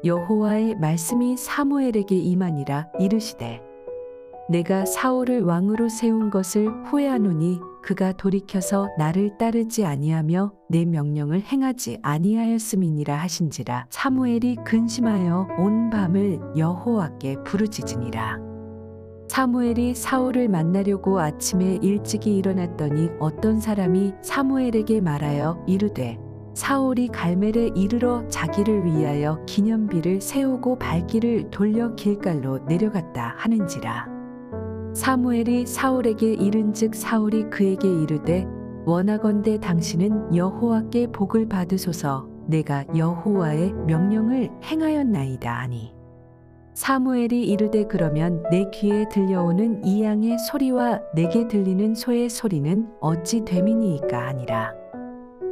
여호와의 말씀이 사무엘에게 임하니라. 이르시되 내가 사울을 왕으로 세운 것을 후회하노니 그가 돌이켜서 나를 따르지 아니하며 내 명령을 행하지 아니하였음이니라 하신지라. 사무엘이 근심하여 온 밤을 여호와께 부르짖으니라. 사무엘이 사울을 만나려고 아침에 일찍이 일어났더니 어떤 사람이 사무엘에게 말하여 이르되 사울이 갈멜에 이르러 자기를 위하여 기념비를 세우고 발길을 돌려 길갈로 내려갔다 하는지라. 사무엘이 사울에게 이른즉 사울이 그에게 이르되 원하건대 당신은 여호와께 복을 받으소서. 내가 여호와의 명령을 행하였나이다 하니 사무엘이 이르되 그러면 내 귀에 들려오는 이 양의 소리와 내게 들리는 소의 소리는 어찌 됨이니이까 하니라.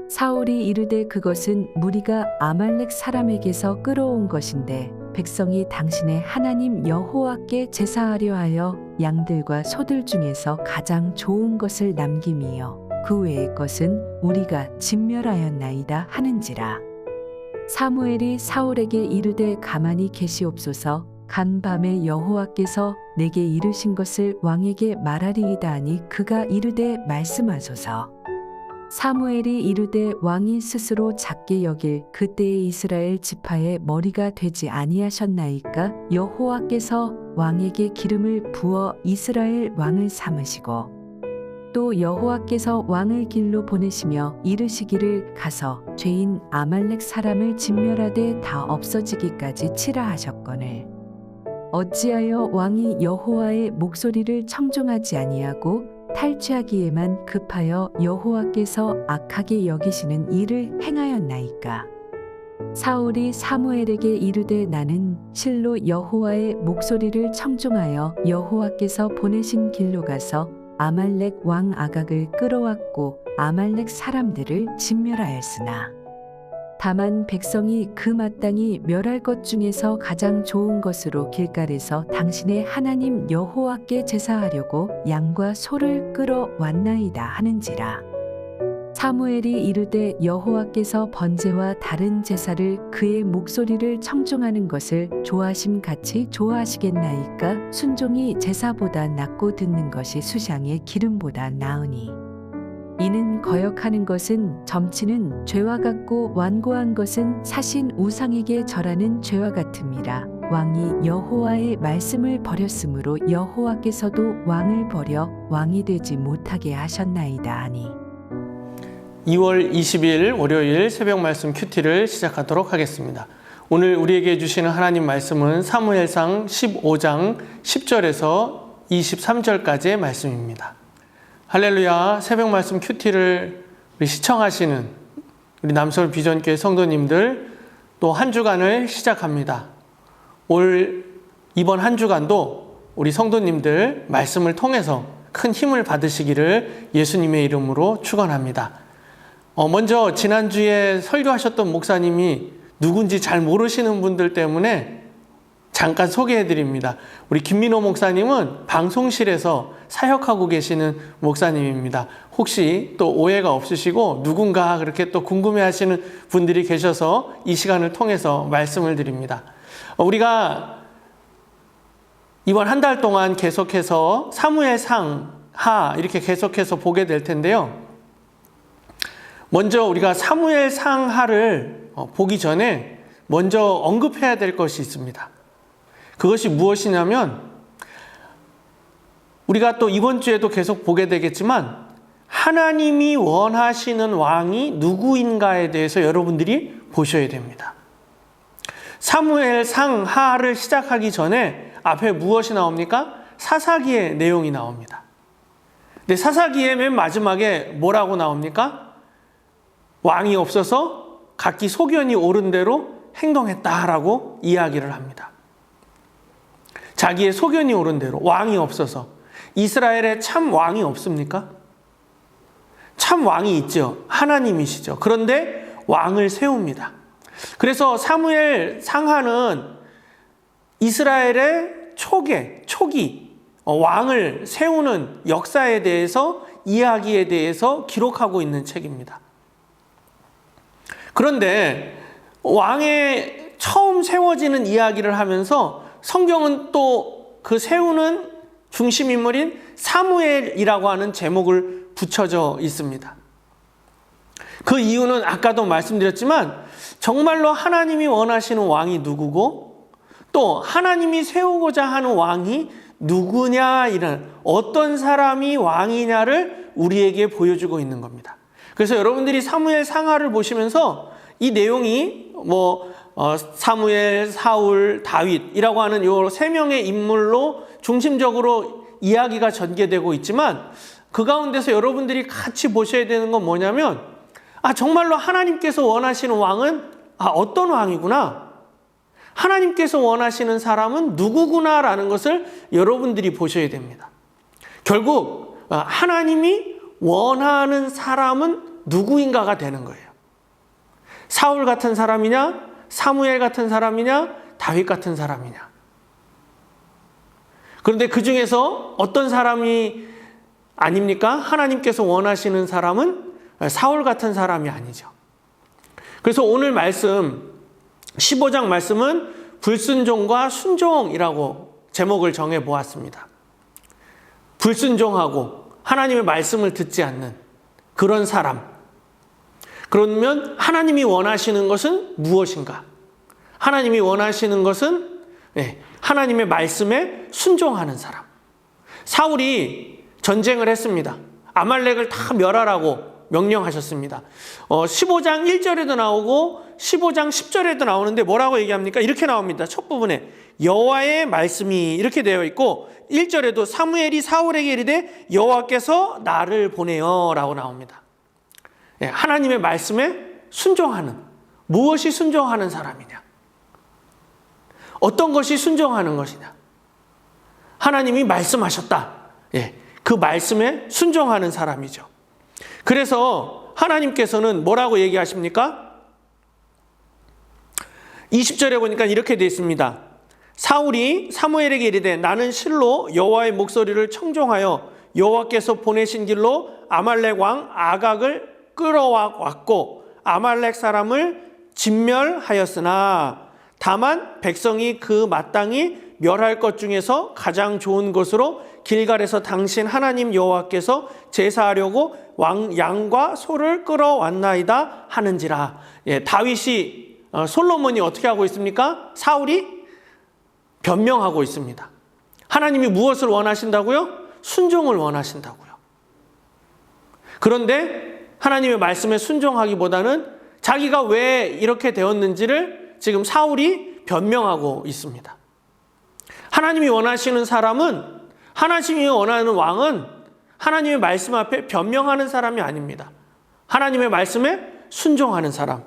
사울이 이르되 그것은 무리가 아말렉 사람에게서 끌어온 것인데 백성이 당신의 하나님 여호와께 제사하려 하여 양들과 소들 중에서 가장 좋은 것을 남김이요 그 외의 것은 우리가 진멸하였나이다 하는지라. 사무엘이 사울에게 이르되 가만히 계시옵소서. 간밤에 여호와께서 내게 이르신 것을 왕에게 말하리이다 하니 그가 이르되 말씀하소서. 사무엘이 이르되 왕이 스스로 작게 여길 그때의 이스라엘 지파의 머리가 되지 아니하셨나이까? 여호와께서 왕에게 기름을 부어 이스라엘 왕을 삼으시고 또 여호와께서 왕을 길로 보내시며 이르시기를 가서 죄인 아말렉 사람을 진멸하되 다 없어지기까지 치라 하셨거늘 어찌하여 왕이 여호와의 목소리를 청종하지 아니하고 탈취하기에만 급하여 여호와께서 악하게 여기시는 일을 행하였나이까? 사울이 사무엘에게 이르되 나는 실로 여호와의 목소리를 청종하여 여호와께서 보내신 길로 가서 아말렉 왕 아각을 끌어왔고 아말렉 사람들을 진멸하였으나 다만 백성이 그 마땅히 멸할 것 중에서 가장 좋은 것으로 길갈에서 당신의 하나님 여호와께 제사하려고 양과 소를 끌어왔나이다 하는지라. 사무엘이 이르되 여호와께서 번제와 다른 제사를 그의 목소리를 청종하는 것을 좋아심 같이 좋아하시겠나이까? 순종이 제사보다 낫고 듣는 것이 수장의 기름보다 나으니 이는 거역하는 것은 점치는 죄와 같고 완고한 것은 사신 우상에게 절하는 죄와 같음이라. 왕이 여호와의 말씀을 버렸으므로 여호와께서도 왕을 버려 왕이 되지 못하게 하셨나이다 하니 2월 20일 월요일 새벽 말씀 큐티를 시작하도록 하겠습니다. 오늘 우리에게 주시는 하나님 말씀은 사무엘상 15장 10절에서 23절까지의 말씀입니다. 할렐루야. 새벽 말씀 큐티를 시청하시는 우리 남서울 비전교회 성도님들 또 한 주간을 시작합니다. 이번 한 주간도 우리 성도님들 말씀을 통해서 큰 힘을 받으시기를 예수님의 이름으로 축원합니다. 먼저 지난주에 설교하셨던 목사님이 누군지 잘 모르시는 분들 때문에 잠깐 소개해 드립니다. 우리 김민호 목사님은 방송실에서 사역하고 계시는 목사님입니다. 혹시 또 오해가 없으시고 누군가 그렇게 또 궁금해 하시는 분들이 계셔서 이 시간을 통해서 말씀을 드립니다. 우리가 이번 한 달 동안 계속해서 사무엘상 하 이렇게 계속해서 보게 될 텐데요. 먼저 우리가 사무엘상 하를 보기 전에 먼저 언급해야 될 것이 있습니다. 그것이 무엇이냐면 우리가 또 이번 주에도 계속 보게 되겠지만 하나님이 원하시는 왕이 누구인가에 대해서 여러분들이 보셔야 됩니다. 사무엘상 하를 시작하기 전에 앞에 무엇이 나옵니까? 사사기의 내용이 나옵니다. 근데 사사기의 맨 마지막에 뭐라고 나옵니까? 왕이 없어서 각기 소견이 옳은 대로 행동했다라고 이야기를 합니다. 자기의 소견이 옳은 대로 왕이 없어서. 이스라엘에 참 왕이 없습니까? 참 왕이 있죠. 하나님이시죠. 그런데 왕을 세웁니다. 그래서 사무엘 상하는 이스라엘의 초기 왕을 세우는 역사에 대해서 이야기에 대해서 기록하고 있는 책입니다. 그런데 왕의 처음 세워지는 이야기를 하면서 성경은 또 그 세우는 중심 인물인 사무엘이라고 하는 제목을 붙여져 있습니다. 그 이유는 아까도 말씀드렸지만 정말로 하나님이 원하시는 왕이 누구고 또 하나님이 세우고자 하는 왕이 누구냐, 이런 어떤 사람이 왕이냐를 우리에게 보여주고 있는 겁니다. 그래서 여러분들이 사무엘 상하를 보시면서 이 내용이 사무엘, 사울, 다윗이라고 하는 요 세 명의 인물로 중심적으로 이야기가 전개되고 있지만 그 가운데서 여러분들이 같이 보셔야 되는 건 뭐냐면 정말로 하나님께서 원하시는 왕은 어떤 왕이구나, 하나님께서 원하시는 사람은 누구구나라는 것을 여러분들이 보셔야 됩니다. 결국 하나님이 원하는 사람은 누구인가가 되는 거예요. 사울 같은 사람이냐, 사무엘 같은 사람이냐, 다윗 같은 사람이냐. 그런데 그 중에서 어떤 사람이 아닙니까? 하나님께서 원하시는 사람은 사울 같은 사람이 아니죠. 그래서 오늘 말씀 15장 말씀은 불순종과 순종이라고 제목을 정해 보았습니다. 불순종하고 하나님의 말씀을 듣지 않는 그런 사람. 그러면 하나님이 원하시는 것은 무엇인가? 하나님이 원하시는 것은 하나님의 말씀에 순종하는 사람. 사울이 전쟁을 했습니다. 아말렉을 다 멸하라고 명령하셨습니다. 15장 1절에도 나오고 15장 10절에도 나오는데 뭐라고 얘기합니까? 이렇게 나옵니다. 첫 부분에 여호와의 말씀이 이렇게 되어 있고 1절에도 사무엘이 사울에게 이르되 여호와께서 나를 보내요 라고 나옵니다. 하나님의 말씀에 순종하는, 무엇이 순종하는 사람이냐? 어떤 것이 순종하는 것이냐? 하나님이 말씀하셨다. 그 말씀에 순종하는 사람이죠. 그래서 하나님께서는 뭐라고 얘기하십니까? 20절에 보니까 이렇게 되어 있습니다. 사울이 사무엘에게 이르되 나는 실로 여호와의 목소리를 청종하여 여호와께서 보내신 길로 아말렉 왕 아각을 끌어왔고 아말렉 사람을 진멸하였으나 다만 백성이 그 마땅히 멸할 것 중에서 가장 좋은 것으로 길갈에서 당신 하나님 여호와께서 제사하려고 양과 소를 끌어왔나이다 하는지라. 다윗이 솔로몬이 어떻게 하고 있습니까? 사울이 변명하고 있습니다. 하나님이 무엇을 원하신다고요? 순종을 원하신다고요. 그런데 하나님의 말씀에 순종하기보다는 자기가 왜 이렇게 되었는지를 지금 사울이 변명하고 있습니다. 하나님이 원하시는 사람은, 하나님이 원하는 왕은 하나님의 말씀 앞에 변명하는 사람이 아닙니다. 하나님의 말씀에 순종하는 사람.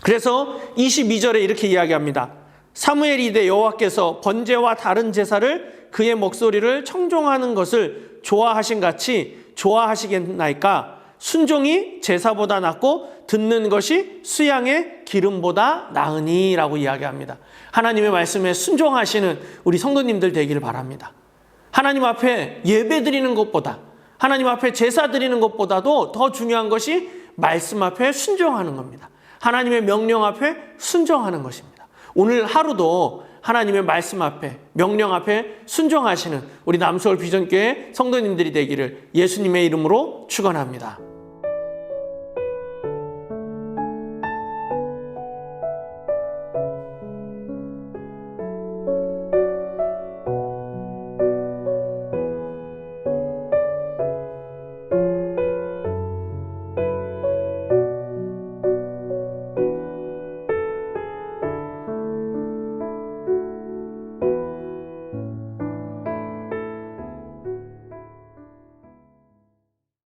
그래서 22절에 이렇게 이야기합니다. 사무엘이 이르되 여호와께서 번제와 다른 제사를 그의 목소리를 청종하는 것을 좋아하신 같이 좋아하시겠나이까? 순종이 제사보다 낫고 듣는 것이 수양의 기름보다 나으니 라고 이야기합니다. 하나님의 말씀에 순종하시는 우리 성도님들 되기를 바랍니다. 하나님 앞에 예배 드리는 것보다, 하나님 앞에 제사 드리는 것보다도 더 중요한 것이 말씀 앞에 순종하는 겁니다. 하나님의 명령 앞에 순종하는 것입니다. 오늘 하루도 하나님의 말씀 앞에, 명령 앞에 순종하시는 우리 남서울 비전교회 성도님들이 되기를 예수님의 이름으로 축원합니다.